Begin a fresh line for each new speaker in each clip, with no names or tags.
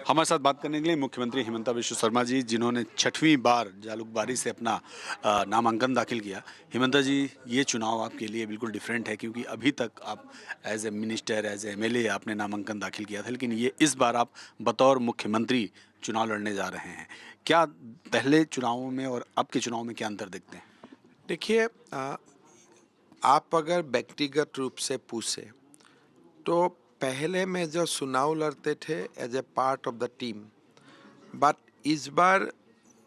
हमारे साथ बात करने के लिए मुख्यमंत्री हिमंता बिश्व शर्मा जी, जिन्होंने छठवीं बार जालूकबारी से अपना नामांकन दाखिल किया। हिमंता जी, ये चुनाव आपके लिए बिल्कुल डिफरेंट है, क्योंकि अभी तक आप as a minister, as a MLA आपने नामांकन दाखिल किया था, लेकिन ये इस बार आप बतौर मुख्यमंत्री चुनाव लड़ने जा रहे हैं। क्या पहले चुनावों में और अब के चुनाव में क्या अंतर देखते हैं?
देखिए, आप अगर व्यक्तिगत रूप से पूछे तो पहले में जो चुनाव लड़ते थे as a part of the team, but इस बार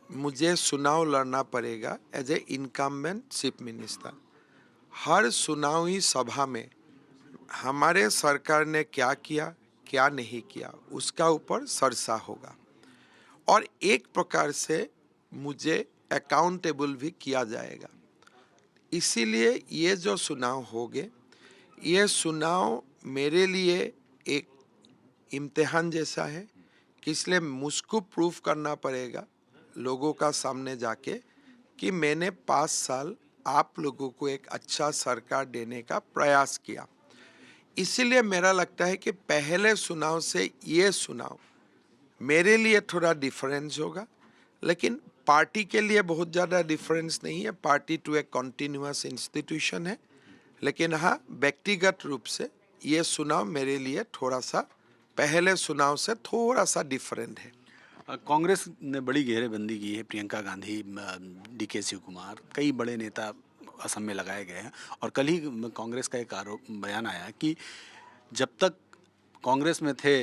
मुझे चुनाव लड़ना पड़ेगा as a incumbent chief minister. हर चुनावी सभा में हमारे सरकार ने क्या किया, क्या नहीं किया, उसका ऊपर चर्चा होगा और एक प्रकार से मुझे अकाउंटेबल भी किया जाएगा। इसीलिए ये जो चुनाव होंगे, ये चुनाव मेरे लिए एक इम्तिहान जैसा है कि इसलिए मुझको प्रूफ करना पड़ेगा लोगों का सामने जाके कि मैंने 5 साल आप लोगों को एक अच्छा सरकार देने का प्रयास किया। इसीलिए मेरा लगता है कि पहले चुनाव से ये चुनाव मेरे लिए थोड़ा डिफरेंस होगा, लेकिन पार्टी के लिए बहुत ज़्यादा डिफरेंस नहीं है। पार्टी टू एक कॉन्टिन्यूअस इंस्टीट्यूशन है, लेकिन हाँ, व्यक्तिगत रूप से ये चुनाव मेरे लिए थोड़ा सा पहले चुनाव से थोड़ा सा डिफरेंट है।
कांग्रेस ने बड़ी घेरेबंदी की है। प्रियंका गांधी, डीके शिव कुमार, कई बड़े नेता असम में लगाए गए हैं, और कल ही कांग्रेस का एक आरोप बयान आया कि जब तक कांग्रेस में थे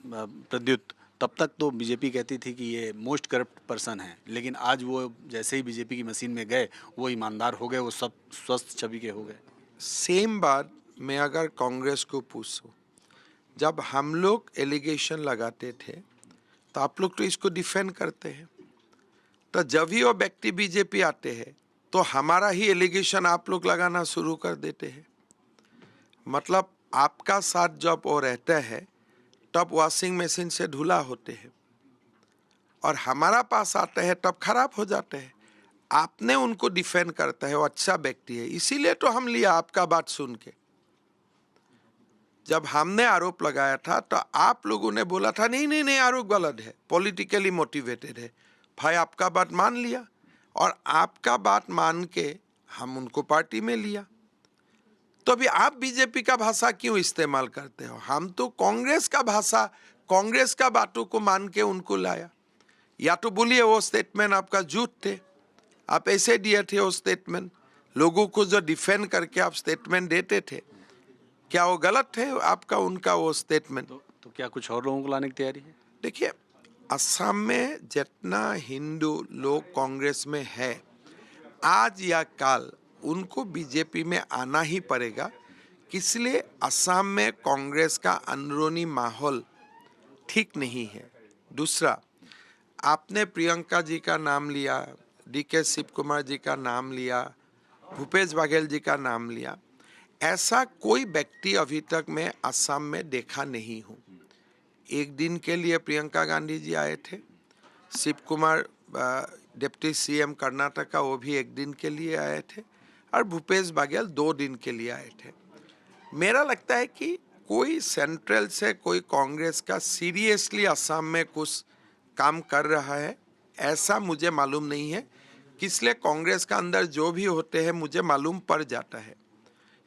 प्रद्युत, तब तक तो बीजेपी कहती थी कि ये मोस्ट करप्ट पर्सन है, लेकिन आज वो जैसे ही बीजेपी की मशीन में गए, वो ईमानदार हो गए, वो सब स्वस्थ छवि के हो गए।
सेम बात मैं अगर कांग्रेस को पूछूं, जब हम लोग एलिगेशन लगाते थे तो आप लोग तो इसको डिफेंड करते हैं, तो जब भी वो व्यक्ति बीजेपी आते हैं तो हमारा ही एलिगेशन आप लोग लगाना शुरू कर देते हैं। मतलब आपका साथ जब वो रहता है तब वॉशिंग मशीन से धुला होते हैं, और हमारा पास आते हैं तब खराब हो जाते हैं। आपने उनको डिफेंड करता है, वो अच्छा व्यक्ति है, इसीलिए तो हम लिया आपका बात सुन के। जब हमने आरोप लगाया था तो आप लोगों ने बोला था नहीं नहीं नहीं, आरोप गलत है, पॉलिटिकली मोटिवेटेड है। भाई आपका बात मान लिया, और आपका बात मान के हम उनको पार्टी में लिया। तो अभी आप बीजेपी का भाषा क्यों इस्तेमाल करते हो? हम तो कांग्रेस का भाषा, कांग्रेस का बातों को मान के उनको लाया। या तो बोलिए वो स्टेटमेंट आपका झूठ थे, आप ऐसे दिए थे वो स्टेटमेंट, लोगों को जो डिफेंड करके आप स्टेटमेंट देते थे, क्या वो गलत है आपका उनका वो स्टेटमेंट?
तो क्या कुछ और लोगों को लाने की तैयारी है?
देखिए, असम में जितना हिंदू लोग कांग्रेस में है, आज या कल उनको बीजेपी में आना ही पड़ेगा। इसलिए असम में कांग्रेस का अंदरूनी माहौल ठीक नहीं है। दूसरा, आपने प्रियंका जी का नाम लिया, डीके शिव कुमार जी का नाम लिया, भूपेश बघेल जी का नाम लिया। ऐसा कोई व्यक्ति अभी तक मैं असम में देखा नहीं हूँ। एक दिन के लिए प्रियंका गांधी जी आए थे, शिव कुमार डिप्टी सीएम कर्नाटक का, वो भी एक दिन के लिए आए थे, और भूपेश बघेल 2 दिन के लिए आए थे। मेरा लगता है कि कोई सेंट्रल से कोई कांग्रेस का सीरियसली असम में कुछ काम कर रहा है ऐसा मुझे मालूम नहीं है। इसलिए कांग्रेस का अंदर जो भी होते हैं मुझे मालूम पड़ जाता है।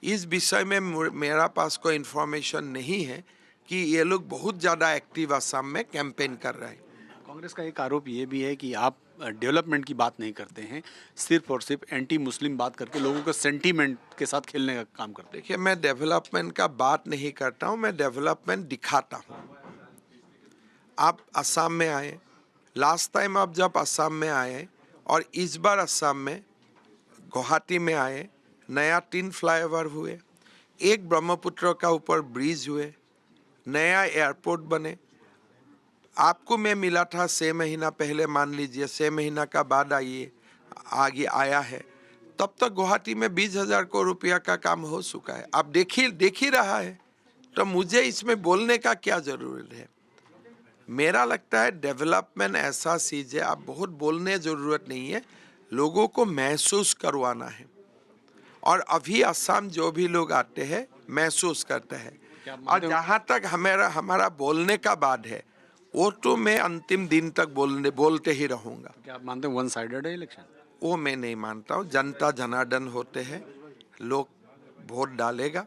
इस विषय में मेरा पास कोई इन्फॉर्मेशन नहीं है कि ये लोग बहुत ज़्यादा एक्टिव असम में कैंपेन कर रहे हैं।
कांग्रेस का एक आरोप ये भी है कि आप डेवलपमेंट की बात नहीं करते हैं, सिर्फ और सिर्फ एंटी मुस्लिम बात करके लोगों को सेंटीमेंट के साथ खेलने का काम करते हैं।
देखिए, मैं डेवलपमेंट का बात नहीं करता हूँ, मैं डेवलपमेंट दिखाता हूँ। आप असम में आए, लास्ट टाइम आप जब असम में आए और इस बार असम में गुवाहाटी में आए, नया 3 फ्लाईओवर हुए, एक ब्रह्मपुत्र का ऊपर ब्रिज हुए, नया एयरपोर्ट बने। आपको मैं मिला था 6 महीना पहले, मान लीजिए 6 महीना का बाद आगे आया है, तब तक गुवाहाटी में 20,000 करोड़ रुपया का काम हो चुका है। आप देख ही रहा है, तो मुझे इसमें बोलने का क्या जरूरत है? मेरा लगता है डेवलपमेंट ऐसा चीज है, आप बहुत बोलने जरूरत नहीं है, लोगों को महसूस करवाना है। और अभी असम जो भी लोग आते हैं महसूस करते हैं। और जहाँ तक हमारा बोलने का बात है, वो तो मैं अंतिम दिन तक बोलते ही रहूँगा।
क्या आप मानते हैं वन साइडेड है इलेक्शन?
वो मैं नहीं मानता हूँ। जनता जनार्दन होते हैं, लोग वोट डालेगा।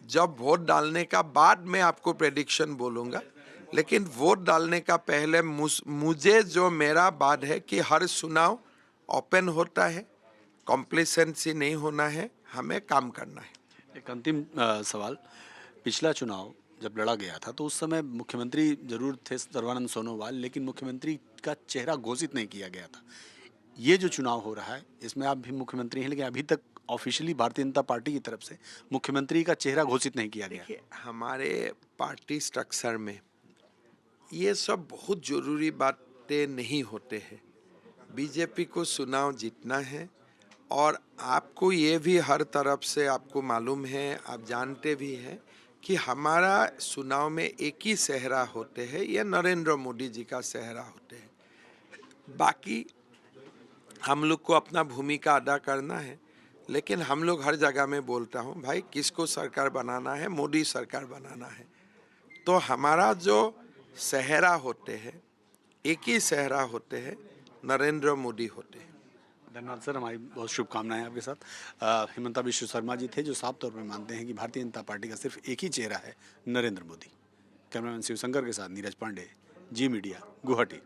जब वोट डालने का बाद मैं आपको प्रेडिक्शन बोलूँगा, लेकिन वोट डालने का पहले मुझे जो मेरा बात है कि हर चुनाव ओपन होता है, कॉम्प्लेसेंसी नहीं होना है, हमें काम करना है।
एक अंतिम सवाल, पिछला चुनाव जब लड़ा गया था तो उस समय मुख्यमंत्री जरूर थे सर्बानंद सोनोवाल, लेकिन मुख्यमंत्री का चेहरा घोषित नहीं किया गया था। ये जो चुनाव हो रहा है इसमें आप भी मुख्यमंत्री हैं, लेकिन अभी तक ऑफिशियली भारतीय जनता पार्टी की तरफ से मुख्यमंत्री का चेहरा घोषित नहीं किया गया।
देखिए, हमारे पार्टी स्ट्रक्चर में ये सब बहुत जरूरी बातें नहीं होते हैं। बीजेपी को चुनाव जीतना है और आपको ये भी हर तरफ से आपको मालूम है, आप जानते भी हैं कि हमारा चुनाव में एक ही चेहरा होते हैं, ये नरेंद्र मोदी जी का चेहरा होते हैं। बाकी हम लोग को अपना भूमिका अदा करना है, लेकिन हम लोग हर जगह में बोलता हूँ भाई किसको सरकार बनाना है, मोदी सरकार बनाना है। तो हमारा जो चेहरा होते हैं, एक ही चेहरा होते हैं, नरेंद्र मोदी होते हैं।
धन्यवाद सर, हमारी बहुत शुभकामनाएं आपके साथ। हिमंता बिश्व शर्मा जी थे जो साफ तौर पर मानते हैं कि भारतीय जनता पार्टी का सिर्फ एक ही चेहरा है, नरेंद्र मोदी। कैमरामैन शिवशंकर के साथ नीरज पांडे, जी मीडिया, गुवाहाटी।